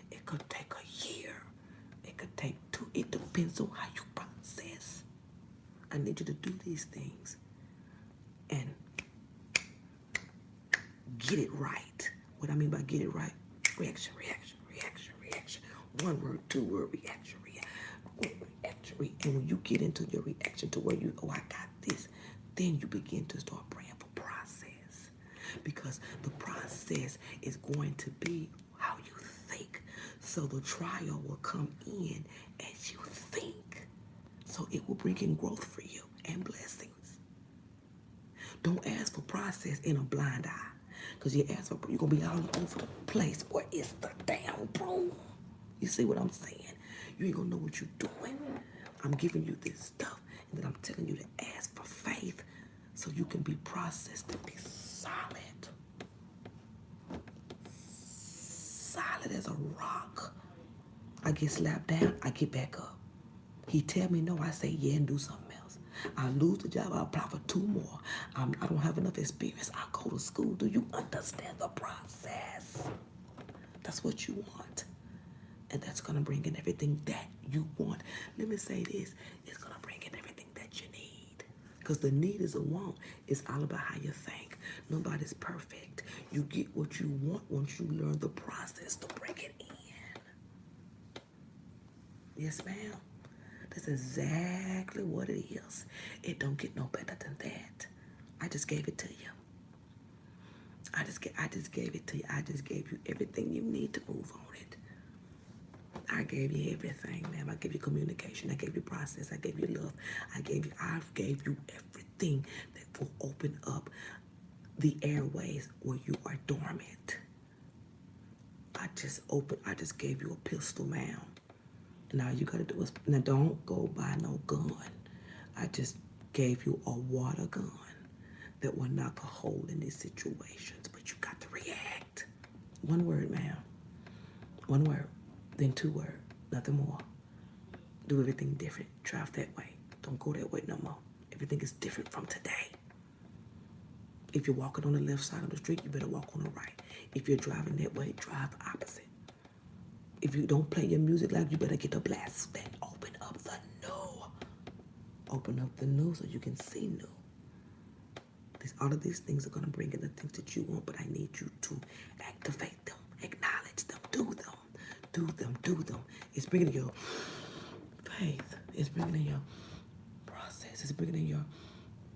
It could take a year. It could take 2. It depends on how you process. I need you to do these things and get it right. What I mean by get it right, reaction. 1 word, 2 word, reaction. And when you get into your reaction to where I got this, then you begin to start praying for process. Because the process is going to be how you think. So the trial will come in as you think. So it will bring in growth for you and blessings. Don't ask for process in a blind eye. Because you ask for, you're going to be all over the place. Where is the damn broom? You see what I'm saying? You ain't going to know what you're doing. I'm giving you this stuff, and then I'm telling you to ask for faith so you can be processed to be solid. Solid as a rock. I get slapped down, I get back up. He tell me no, I say yeah and do something else. I lose the job, I apply for 2 more. I don't have enough experience, I go to school. Do you understand the process? That's what you want. And that's going to bring in everything that you want. Let me say this. It's going to bring in everything that you need. Because the need is a want. It's all about how you think. Nobody's perfect. You get what you want once you learn the process to bring it in. Yes, ma'am. That's exactly what it is. It don't get no better than that. I just gave it to you. I just gave it to you. I just gave you everything you need to move on it. I gave you everything, ma'am. I gave you communication. I gave you process. I gave you love. I gave you everything that will open up the airways where you are dormant. I just gave you a pistol, ma'am. And all you gotta do is, now don't go buy no gun. I just gave you a water gun that will knock a hole in these situations, but you got to react. One word, ma'am. One word, then 2 words, nothing more. Do everything different. Drive that way. Don't go that way no more. Everything is different from today. If you're walking on the left side of the street, you better walk on the right. If you're driving that way, drive opposite. If you don't play your music loud, you better get the blast. Then open up the new. Open up the new so you can see new. All of these things are going to bring in the things that you want, but I need you to activate them, acknowledge them, do them, do them, do them. It's bringing in your faith. It's bringing in your process. It's bringing in your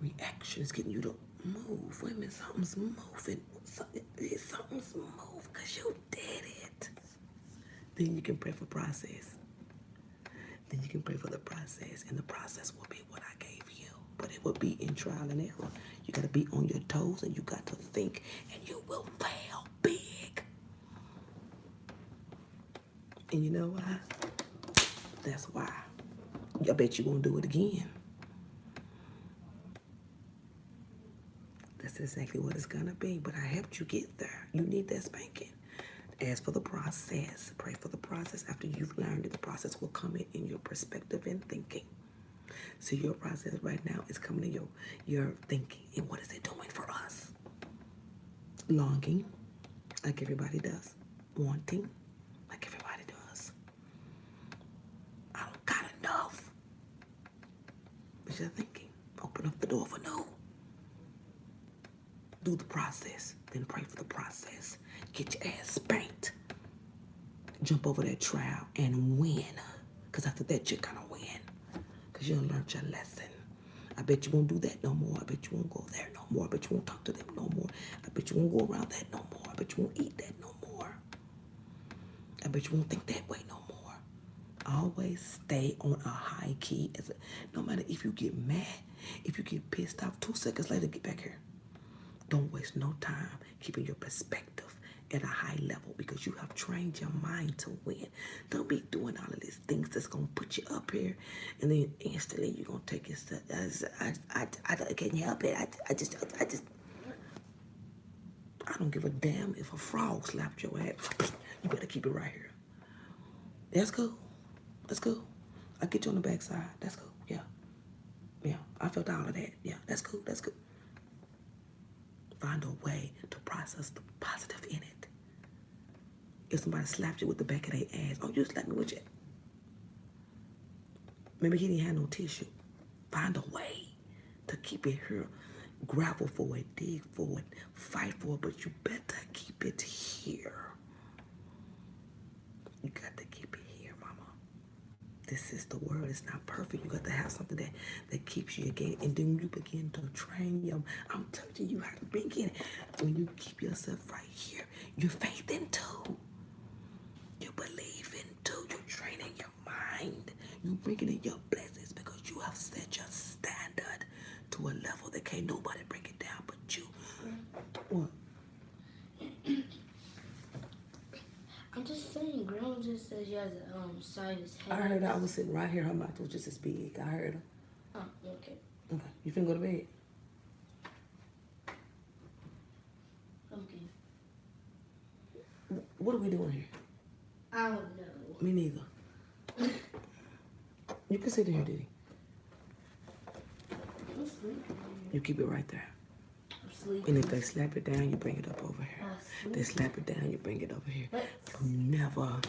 reaction. It's getting you to move. Wait a minute, something's moving. Something's moving because you did it. Then you can pray for process. Then you can pray for the process, and the process will be what I gave you. But it will be in trial and error. You got to be on your toes, and you got to think, and you will fail big. And you know why? That's why. I bet you won't do it again. That's exactly what it's going to be. But I helped you get there. You need that spanking. As for the process, pray for the process. After you've learned it, the process will come in your perspective and thinking. So your process right now is coming in your thinking. And what is it doing for us? Longing, like everybody does. Wanting, like everybody does. I don't got enough. It's your thinking. Open up the door for no. Do the process. Then pray for the process. Get your ass spanked. Jump over that trial and win. Because after that, you're going to win. Because you done learned your lesson. I bet you won't do that no more. I bet you won't go there no more. I bet you won't talk to them no more. I bet you won't go around that no more. I bet you won't eat that no more. I bet you won't think that way no more. Always stay on a high key. No matter if you get mad, if you get pissed off, 2 seconds later, get back here. Don't waste no time keeping your perspective at a high level because you have trained your mind to win. Don't be doing all of these things that's going to put you up here and then instantly you're going to take yourself. I can't help it. I don't give a damn if a frog slapped your ass. You better keep it right here. That's cool. That's cool. I'll get you on the backside. That's cool. Yeah. Yeah. I felt all of that. Yeah. That's cool. That's cool. Find a way to process the positive in it. If somebody slapped you with the back of their ass, oh, you slapped me with your... Maybe he didn't have no tissue. Find a way to keep it here. Gravel for it, dig for it, fight for it, but you better keep it here. You got to keep it here, mama. This is the world. It's not perfect. You got to have something that keeps you again. And then you begin to train your... I'm telling you how to bring it. When you keep yourself right here, you're faithing too. You believe in too. You're training your mind. You're bringing in your blessings because you have set your standard to a level that can't nobody bring it down but you. What? I'm just saying, Grandma just says she has a sinus I headache. heard her. I was sitting right here. Her mouth was just as big. I heard her. Oh, okay. Okay. You finna go to bed? Okay. What are we doing here? I don't know. Me neither. You can sit in here, Diddy. I'm sleeping. You keep it right there. I'm sleeping. And if they slap it down, you bring it up over here. They slap it down, you bring it over here. You never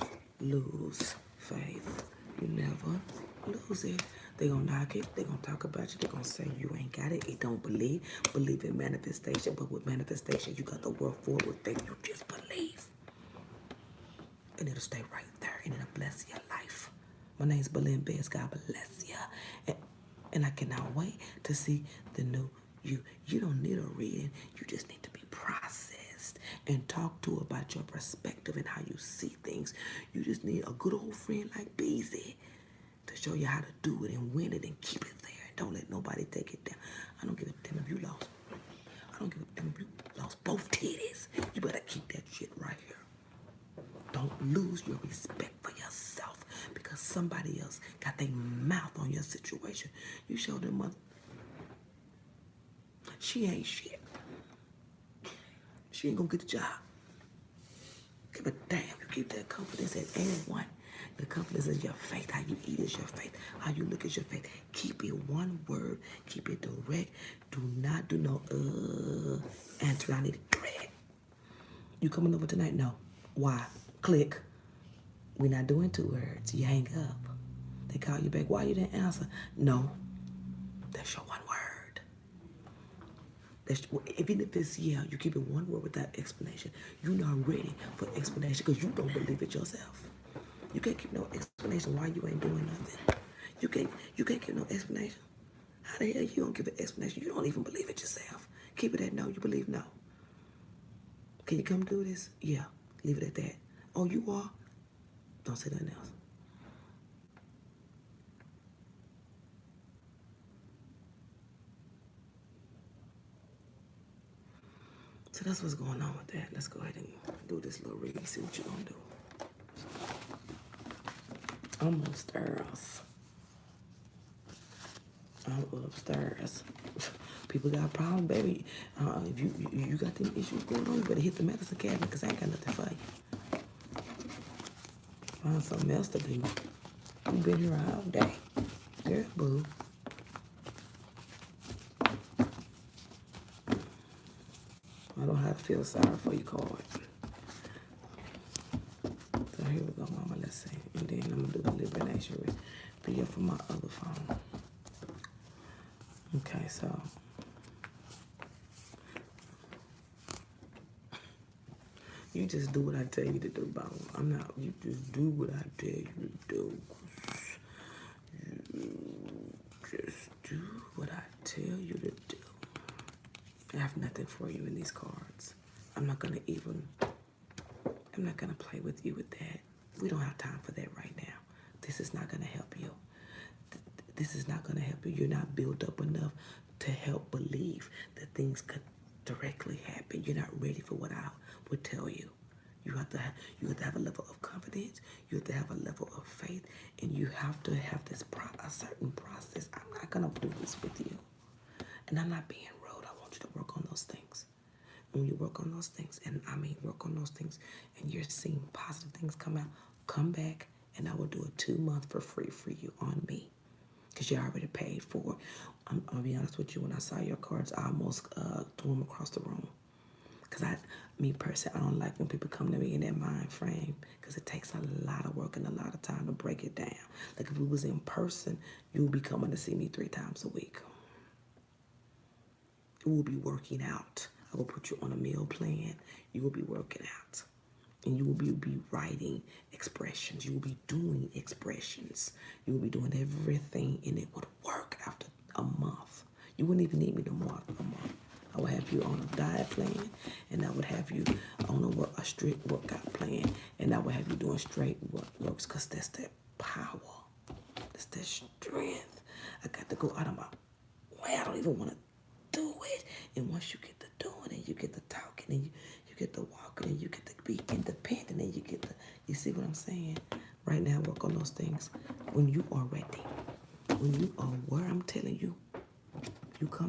lose faith. You never lose it. They gonna knock it. They gonna talk about you. They gonna say you ain't got it. It don't believe. Believe in manifestation. But with manifestation, you got the world forward. With faith, you just believe. And it'll stay right there. And it'll bless your life. My name's Belinda Betts. God bless you. And I cannot wait to see the new you. You don't need a reading. You just need to be processed and talk to about your perspective and how you see things. You just need a good old friend like Beezy to show you how to do it and win it and keep it there. And don't let nobody take it down. I don't give a damn if you lost. I don't give a damn if you lost both titties. You better keep that shit right here. Don't lose your respect for yourself because somebody else got their mouth on your situation. You show them mother. She ain't shit. She ain't gonna get the job. Give a damn. You keep that confidence at A1. The confidence is your faith. How you eat is your faith. How you look is your faith. Keep it one word. Keep it direct. Do not do no answer. I need it direct. You coming over tonight? No. Why? Click. We're not doing 2 words. You hang up. They call you back. Why you didn't answer? No. That's your 1 word. Even if it's yeah, you keep it 1 word without explanation. You're not ready for explanation because you don't believe it yourself. You can't keep no explanation why you ain't doing nothing. You can't give no explanation. How the hell you don't give an explanation? You don't even believe it yourself. Keep it at no. You believe no. Can you come do this? Yeah. Leave it at that. Oh, you are? Don't say nothing else. So that's what's going on with that. Let's go ahead and do this little reading. See what you're going to do. I'm upstairs. I'm upstairs. People got a problem, baby. If you got them issues going on, you better hit the medicine cabinet because I ain't got nothing for you. Find something else to do. You've been here all day. Girl, boo. I don't have to feel sorry for you, card. So here we go, mama. Let's see. And then I'm going to do the liberation video from my other phone. Okay, so. You just do what I tell you to do, bro. You just do what I tell you to do. You just do what I tell you to do. I have nothing for you in these cards. I'm not gonna play with you with that. We don't have time for that right now. This is not gonna help you. This is not gonna help you. You're not built up enough to help believe that things could directly happen. You're not ready for what I would tell you. You have to have a level of confidence. You have to have a level of faith, and you have to have a certain process. I'm not gonna do this with you, and I'm not being rude. I want you to work on those things. When you work on those things, and I mean work on those things, and you're seeing positive things come out, come back, and I will do a 2-month for free for you on me. Because you already paid for it. I'm going to be honest with you. When I saw your cards, I almost threw them across the room. Because me personally, I don't like when people come to me in that mind frame. Because it takes a lot of work and a lot of time to break it down. Like if we was in person, you would be coming to see me 3 times a week. You will be working out. I will put you on a meal plan. You will be working out. And you will be writing expressions. You will be doing expressions. You will be doing everything, and it would work after a month. You wouldn't even need me no more after a month. I would have you on a diet plan, and I would have you on a strict workout plan, and I would have you doing straight works because that's that power. That's that strength. I got to go out of my way. I don't even want to do it. And once you get to doing it, you get to talking, and you get to walking, and you get to be independent, and you see what I'm saying? Right now, work on those things. When you are ready, when you are where I'm telling you, you come